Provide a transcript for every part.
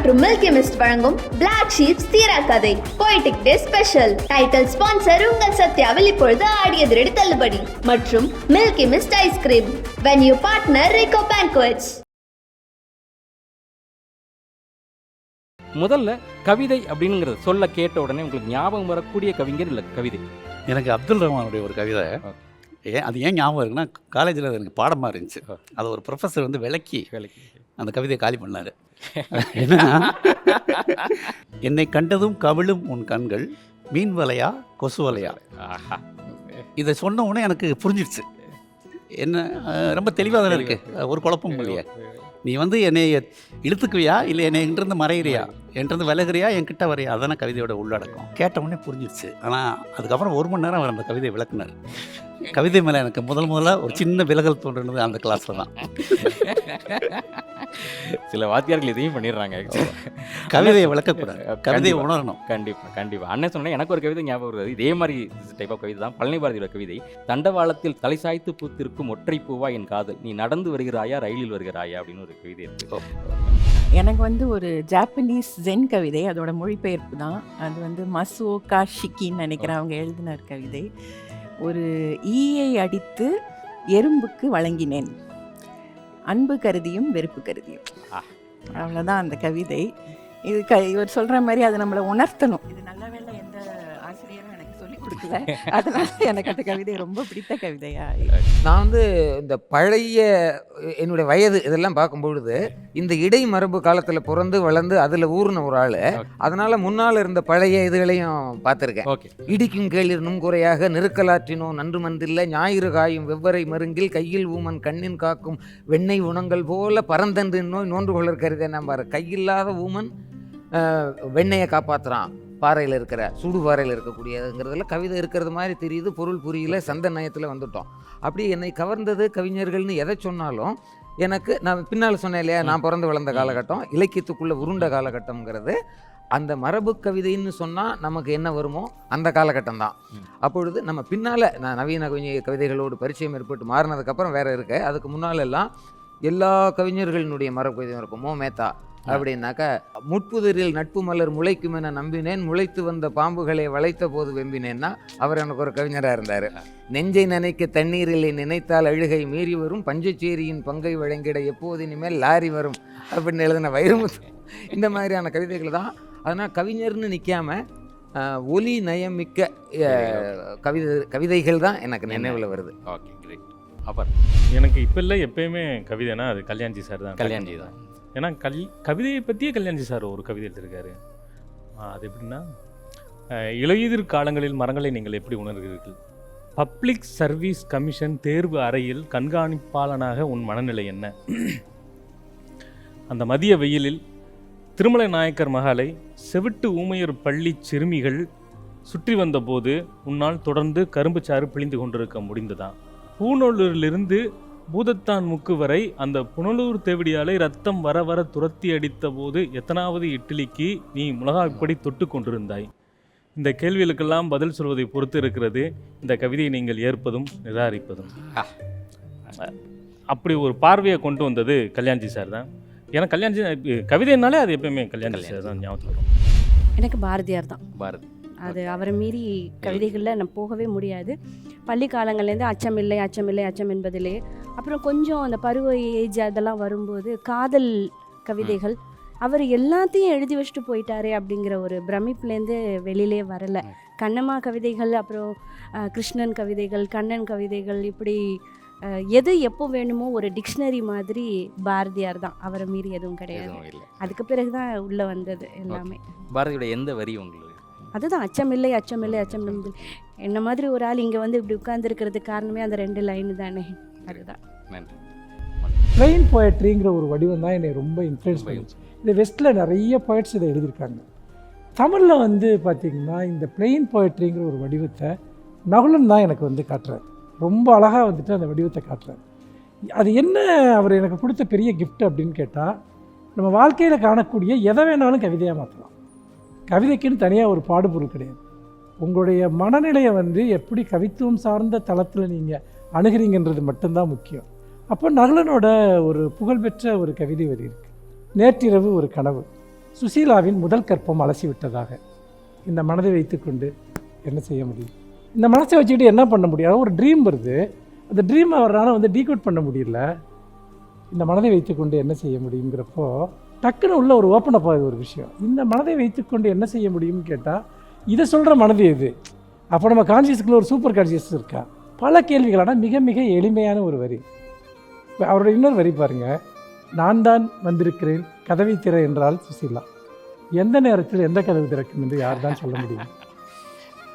மற்றும் milky mist வழங்கும் black sheeps தீரா கதை poetic day special. Title sponsor உங்கள் சத்யாவில் இப்பொழுது ஆடி அதிரடி தள்ளுபடி மற்றும் milky mist ice cream. Venue partner Rico banquets. முதல்ல கவிதை அப்படிங்கிறத சொல்ல கேட்ட உடனே உங்களுக்கு ஞாபகம் வரக்கூடிய கவிஞர் இல்லை கவிதை? எனக்கு அப்துல் ரஹ்மானுடைய ஒரு கவிதை, அது ஏன் ஞாபகம் இருக்குன்னா, காலேஜில் எனக்கு பாடமாக இருந்துச்சு. அதை ஒரு ப்ரொஃபஸர் வந்து விளக்கி அந்த கவிதையை காலி பண்ணார். ஏன்னா, என்னை கண்டதும் கவிழும் உன் கண்கள் மீன் வலையா கொசு வலையா. இதை சொன்ன உடனே எனக்கு புரிஞ்சிடுச்சு. என்ன ரொம்ப தெளிவாக தானே இருக்குது, ஒரு குழப்பம் இல்லையா. நீ வந்து என்னை இழுத்துக்குவியா இல்லை என்னை என்கிட்ட மறையிறியா, என்கிட்ட விலகுறியா, என்கிட்ட வரையா, அதான கவிதையோட உள்ளடக்கம். கேட்ட உடனே புரிஞ்சிடுச்சு. ஆனால் அதுக்கப்புறம் 1 மணி நேரம் அவர் அந்த கவிதையை விளக்குனார். கவிதை மேலே எனக்கு முதல்ல ஒரு சின்ன விலகல் தோன்றுனது அந்த கிளாஸில் தான். சில வாத்தியார்கள் இதையும் பண்ணிடுறாங்க. கவிதையை விளக்கக்கூடாது, கவிதையை உணரணும். கண்டிப்பாக அண்ணன் சொன்னேன். எனக்கு ஒரு கவிதை ஞாபகம் வருது. இதே மாதிரி டைப் ஆஃப் கவிதை தான் பழனி பாரதியோட கவிதை. தண்டவாளத்தில் தலை சாய்த்து பூத்திருக்கும் ஒற்றை பூவா என் காதல், நீ நடந்து வருகிறாயா ரயிலில் வருகிறாயா அப்படின்னு ஒரு கவிதை இருக்கு. எனக்கு வந்து ஒரு ஜாப்பனீஸ் ஜென் கவிதை, அதோட மொழிபெயர்ப்பு தான். அது வந்து மசுஓகா ஷிக்கின்னு நினைக்கிறேன் அவங்க எழுதின கவிதை. ஒரு ஈயை அடித்து எறும்புக்கு வழங்கினேன், அன்பு கருதியும் வெறுப்பு கருதியும். அவ்வளோதான் அந்த கவிதை. இது இவர் சொல்கிற மாதிரி அதை நம்மளை உணர்த்தணும். இது நல்ல வேளை எந்த ஆசிரியரும் எனக்கு சொல்லிக் கொடுக்கல, அதனால எனக்கு அந்த கவிதை ரொம்ப பிடித்த கவிதையா. நான் வந்து இந்த பழைய என்னுடைய வயது இதெல்லாம் பார்க்கும்பொழுது இந்த இடை மரபு காலத்தில் பிறந்து வளர்ந்து அதில் ஊர்ன ஒரு ஆள். அதனால் முன்னால் இருந்த பழைய இதுகளையும் பார்த்துருக்கேன். இடிக்கும் கேளிர் நுண்குறையாக நெருக்கலாற்றினோ நன்று மந்தில்ல ஞாயிறு காயும் வெவ்வரை மருங்கில் கையில் ஊமன் கண்ணின் காக்கும் வெண்ணெய் உணங்கள் போல பரந்தன்று நோய் நோன்று கொள்ளர் கருதை நம்பார். கையில்லாத ஊமன் வெண்ணெயை காப்பாற்றுறான், பாறையில் இருக்கிற சுடு பாறையில் இருக்கக்கூடியதுங்கிறதுல கவிதை இருக்கிறது மாதிரி தெரியுது. பொருள் புரியல, சந்த நயத்தில் வந்துட்டோம். அப்படி என்னை கவர்ந்தது கவிஞர்கள்னு எதை சொன்னாலும் எனக்கு, நான் பின்னால் சொன்னேன் இல்லையா, நான் பிறந்து வளர்ந்த காலகட்டம் இலக்கியத்துக்குள்ளே உருண்ட காலகட்டம்ங்கிறது. அந்த மரபு கவிதைன்னு சொன்னால் நமக்கு என்ன வருமோ அந்த காலகட்டம் தான். அப்பொழுது நம்ம பின்னால் நான் நவீன கவிதைகளோடு பரிச்சயம் ஏற்பட்டு மாறினதுக்கப்புறம் வேறு இருக்கு. அதுக்கு முன்னால் எல்லாம் எல்லா கவிஞர்களினுடைய மரபு கவிதையும் இருக்கும். மோ மேத்தா அப்படின்னாக்கா, முட்புதிரில் நட்பு மலர் முளைக்கும் என நம்பினேன், முளைத்து வந்த பாம்புகளை வளைத்த போது வெம்பினேன்னா அவர் எனக்கு ஒரு கவிஞராக இருந்தார். நெஞ்சை நினைக்க தண்ணீரில் நினைத்தால் அழுகை மீறி வரும், பஞ்சச்சேரியின் பங்கை வழங்கிட எப்போது இனிமேல் லாரி வரும் அப்படின்னு எழுதின வைரமுத்து. இந்த மாதிரியான கவிதைகள் தான். அதனால் கவிஞர்னு நிற்காம ஒலி நயமிக்க கவிதைகள் தான் எனக்கு நினைவில் வருது. Okay, great. அப்புறம் எனக்கு இப்போ இல்லை எப்பயுமே கவிதைனா அது கல்யாண்ஜி சார் தான். கல்யாண்ஜி தான். ஏன்னா கவிதையை பற்றியே கல்யாண்ஜி சார் ஒரு கவிதை எடுத்திருக்காரு. அது எப்படின்னா, இலையுதிர் காலங்களில் மரங்களை நீங்கள் எப்படி உணர்கிறீர்கள்? பப்ளிக் சர்வீஸ் கமிஷன் தேர்வு அறையில் கண்காணிப்பாளனாக உன் மனநிலை என்ன? அந்த மதிய வெயிலில் திருமலை நாயக்கர் மகாலை செவிட்டு ஊமையர் பள்ளி சிறுமிகள் சுற்றி வந்தபோது உன்னால் தொடர்ந்து கரும்புச்சாறு பிழிந்து கொண்டிருக்க முடிந்ததா? பூநூலிலிருந்து பூதத்தான் முக்கு வரை அந்த புனலூர் தேவடியாலை ரத்தம் வர வர துரத்தி அடித்த போது எத்தனாவது இட்லிக்கு நீ மிளகாய்ப்பொடி தொட்டு கொண்டிருந்தாய்? இந்த கேள்விகளுக்கெல்லாம் பதில் சொல்வதை பொறுத்து இருக்கிறது இந்த கவிதையை நீங்கள் ஏற்பதும் நிராகரிப்பதும். அப்படி ஒரு பார்வையை கொண்டு வந்தது கல்யாண்ஜி சார் தான். ஏன்னா கல்யாண்ஜி கவிதைனாலே அது எப்பயுமே கல்யாண்ஜி சார் தான் ஞாபகத்துக்கு வரும். எனக்கு பாரதியார் தான். பாரதி அது அவரை மீறி கவிதைகளில் நான் போகவே முடியாது. பள்ளி காலங்கள்லேருந்து அச்சமில்லை அச்சமில்லை அச்சம் என்பதிலே, அப்புறம் கொஞ்சம் அந்த பருவ ஏஜ் அதெல்லாம் வரும்போது காதல் கவிதைகள், அவர் எல்லாத்தையும் எழுதி வச்சுட்டு போயிட்டாரே அப்படிங்கிற ஒரு பிரமிப்புலேருந்து வெளியிலே வரலை. கண்ணம்மா கவிதைகள், அப்புறம் கிருஷ்ணன் கவிதைகள், கண்ணன் கவிதைகள், இப்படி எது எப்போ வேணுமோ ஒரு டிக்ஷனரி மாதிரி பாரதியார் தான். அவரை மீறி எதுவும் கிடையாது. அதுக்கு பிறகு தான் உள்ளே வந்தது எல்லாமே. பாரதியோட எந்த வரி உங்களுக்கு? அதுதான், அச்சமில்லை அச்சமில்லை அச்சம் நம்பி. என்ன மாதிரி ஒரு ஆள் இங்கே வந்து இப்படி உட்கார்ந்துருக்கிறதுக்கு காரணமே அந்த 2 லைன் தானே. அதுதான். பிளெயின் போயட்ரிங்கிற ஒரு வடிவம் தான் என்னை ரொம்ப இன்ஃப்ளூயன்ஸ் பண்ணிச்சு. இந்த வெஸ்ட்டில் நிறைய போய்ட்ஸ் இதை எழுதியிருக்காங்க. தமிழில் வந்து பார்த்திங்கன்னா இந்த பிளெயின் போயட்ரிங்கிற ஒரு வடிவத்தை நகுலன் தான் எனக்கு வந்து காட்டுறாரு. ரொம்ப அழகாக வந்துட்டு அந்த வடிவத்தை காட்டுறாரு. அது என்ன அவர் எனக்கு கொடுத்த பெரிய கிஃப்ட் அப்படின்னு கேட்டால், நம்ம வாழ்க்கையில் காணக்கூடிய எதை வேணாலும் கவிதையாக மாற்றலாம். கவிதைக்குன்னு தனியாக ஒரு பாடுபொருள் கிடையாது. உங்களுடைய மனநிலையை வந்து எப்படி கவித்துவம் சார்ந்த தளத்தில் நீங்கள் அணுகிறீங்கன்றது மட்டும்தான் முக்கியம். அப்போ நகுலனோட ஒரு புகழ்பெற்ற ஒரு கவிதை வரி இருக்குது. நேற்றிரவு ஒரு கனவு, சுசீலாவின் முதல் கற்பம் அலசி விட்டதாக. இந்த மனதை வைத்துக்கொண்டு என்ன செய்ய முடியும்? இந்த மனசை வச்சுக்கிட்டு என்ன பண்ண முடியும்? ஒரு ட்ரீம் வருது, அந்த ட்ரீம் அவரால் வந்து டீகோட் பண்ண முடியல. இந்த மனதை வைத்துக்கொண்டு என்ன செய்ய முடியுங்கிறப்போ டக்குன்னு உள்ள ஒரு ஓப்பன் அப் ஆகுது ஒரு விஷயம். இந்த மனதை வைத்துக்கொண்டு என்ன செய்ய முடியும்னு கேட்டால் இதை சொல்கிற மனது எது? அப்போ நம்ம கான்சியஸுக்குள்ள ஒரு சூப்பர் கான்சியஸ் இருக்கா? பல கேள்விகளான மிக மிக எளிமையான ஒரு வரி. அவரோட இன்னொரு வரி பாருங்கள், நான் தான் வந்திருக்கிறேன் கதவை திற என்றால் சுசீலா, எந்த நேரத்தில் எந்த கதவு திறக்கும் என்று யார் தான் சொல்ல முடியும்?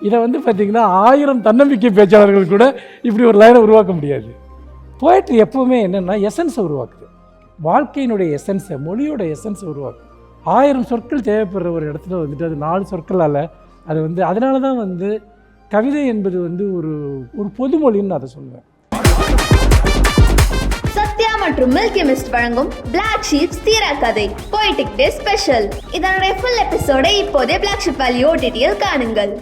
இதை வந்து பார்த்திங்கன்னா 1000 தன்னம்பிக்கை பேச்சாளர்கள் கூட இப்படி ஒரு லைனை உருவாக்க முடியாது. போய்ட்ரி எப்போவுமே என்னென்னா எசன்ஸை உருவாக்குது, வாழ்க்கையினுடைய எசன்ஸை, மொழியோட எசன்ஸை உருவாக்குது. 1000 சொற்கள் தேவைப்படுற ஒரு இடத்துல வந்துட்டு அது 4 சொற்களால் அது வந்து, அதனால தான் வந்து கவிதை என்பது வந்து ஒரு பொதுமொழின்னு நான் அதை சொல்லுவேன். சத்யா மற்றும் மில்கி மிஸ்ட் வழங்கும் பிளாக் ஷீப்ஸ் தீரா கதை போய்டிக் டே ஸ்பெஷல். இதனுடைய ஃபுல் எபிசோடை இப்போதே பிளாக் ஷிப் வேல்யூ OTT-யில் காணுங்கள்.